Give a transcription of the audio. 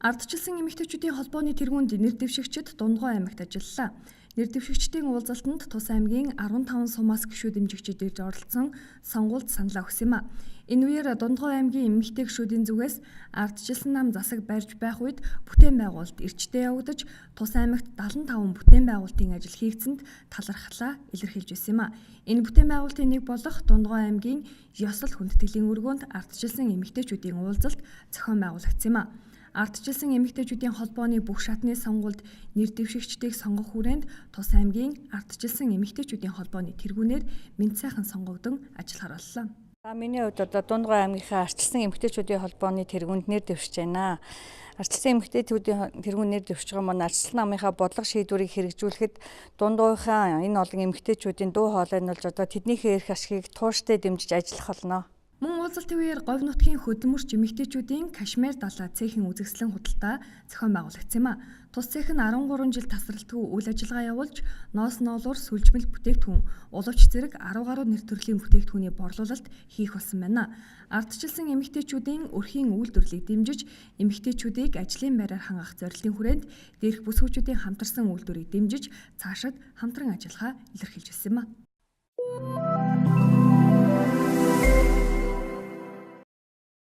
Ардчилсан эмэгтэйчүүдийн холбооны тэргуунд нэр дэвшигчид Дундгой аймагт ажиллалаа. Нэр дэвшигчдийн уулзалтанд Тус аймгийн 15 сумаас гишүүд эмжигчид ирж оролцсон сонгуульд саналаа өгсөн юм а. Энэ үеэр Дундгой аймгийн эмэгтэй гишүүдийн зүгээс ардчилсан нам засаг барьж байх үед бүтээн байгуулалт эрчтэй явагдаж Тус аймагт 75 бүтээн байгуулалтын ажил хийгдсэнд талархлаа илэрхийлж байсан юм а. Энэ бүтээн байгуулалтын нэг болох Дундгой аймгийн Ёсол хүндэтгэлийн өргөөнд ардчилсан эмэгтэйчүүдийн уулзалт зохион байгуулагдсан юм а. Ардчилсан эмэгтэйчүүдийн холбооны бүх шатны сонгуульд нэр дэвшигчдийг сонгох хүрээнд Тус аймгийн ардчилсан эмэгтэйчүүдийн холбооны тэргүүнээр мэд сайхан сонгогдсон ажиллахаар боллоо. Миний хувьд одоо Дундгой аймгийнхаа ардчилсан эмэгтэйчүүдийн холбооны тэргүүнд нэр дэвшиж байна. Ардчилсан эмэгтэйчүүдийн тэргүүнд нэр дэвшиж байгаа маань ардчилсан намынхаа бодлого шийдвэрийг хэрэгжүүлэхэд Дундгойхаа энэ олон эмэгтэйчүүдийн дуу хоолой нь болж одоо тэднийхээ эрх ашигыг тууштай дэмжиж ажиллах болно. Мөн уулзалтын үеэр говь нутгийн хөдөлмөрч эмэгтэйчүүдийн Кашмир далай цехийн үзэсгэлэн худалдаа зохион байгуулагдсан юм а. Тус цэх нь 13 жил тасралтгүй үйл ажиллагаа явуулж ноос ноолуур сүлжмэл бүтээгдэхүүн, уловч зэрэг 10 гаруй нэр төрлийн бүтээгдэхүүний борлуулалт хийх болсон байна. Ардчилсан эмэгтэйчүүдийн өрхийн үйлдвэрлэлийг дэмжиж, эмэгтэйчүүдийг ажлын байраар хангах зорилтын хүрээнд дээрх бүсгүйчүүдийн хамтарсан үйлдвэрийг дэмжиж цаашид хамтран ажиллахаа илэрхийлж байсан юм а.